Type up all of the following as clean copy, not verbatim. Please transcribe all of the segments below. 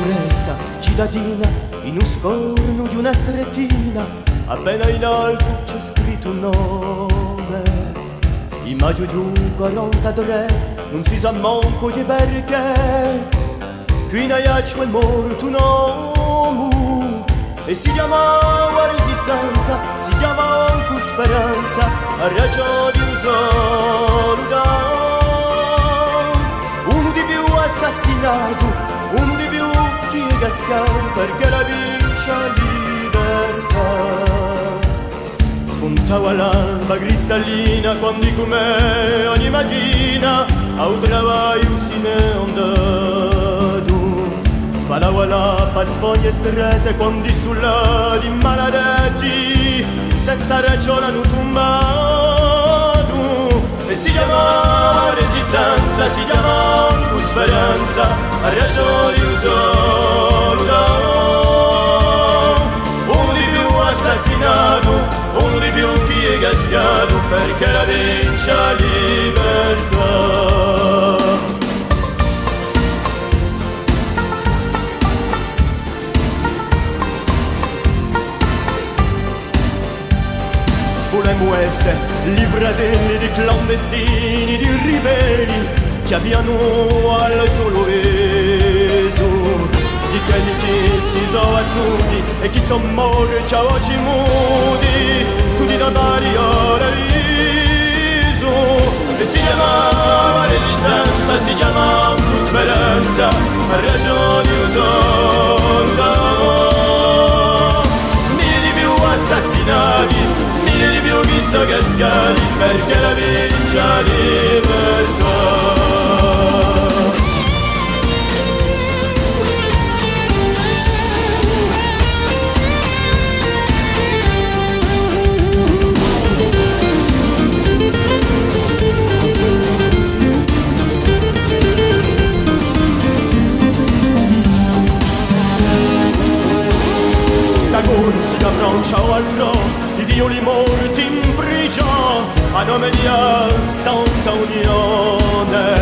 sicurezza cittadina in un scorno di una strettina, appena in alto c'è scritto un nome. In maggio di un 43 non si sa manco di perché, qui in Aiaccio è morto un uomo e si chiamava resistenza, si chiamava anche speranza, a ragione di un soldato. Uno di più assassinato, uno di più chi è cascato perché la vince la libertà. Spuntava l'alba cristallina quando come ogni mattina a un travaglio si ne andato. Falava l'acqua spoglie strette quando sulla di maledetti senza ragione hanno tombato. E si chiama resistenza, si chiama anche speranza, a ragione di un soldato. Uno di più assassinato, uno di più chi è cascato perché la vince la libertà. Volevamo essere i fratelli di clandestini, di ribelli che abbiano alto l'oveso, di quelli che si sono battuti e chi sono morti oggi muti, tutti da Mario Raviso. E si chiamava resistenza, si chiamava speranza, a ragione di un soldato. Mille di più assassinati, mille di più chi sono cascati perché la vince la libertà. La corsa da Francia o all'O, i violi morti in prigione a nome di Santa Unione.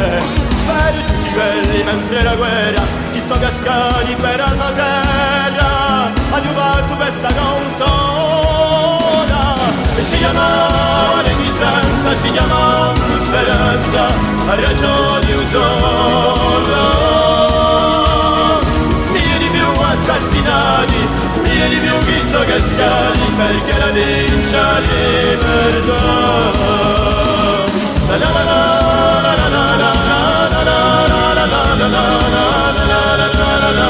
Per tutti quelli mentre la guerra chi sono cascati per la sua terra, hanno fatto questa canzone. E si chiama resistenza, si chiama speranza, a ragione di un soldato. Mille di più assassinati, mille di più chi sono cascati perché la vince la libertà. La la la la la la la la la la la la.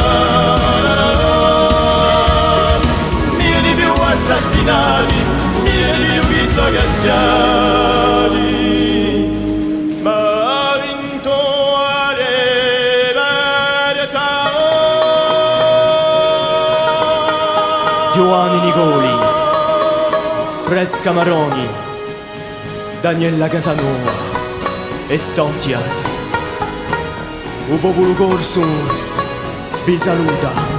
Mille di più assassinati, mille di più chi sono cascati, ma ha vinto la libertà. Giovanni Nicoli, Fred Scamaroni, Daniela Casanova e tanti altri. Un popolo corso vi saluta.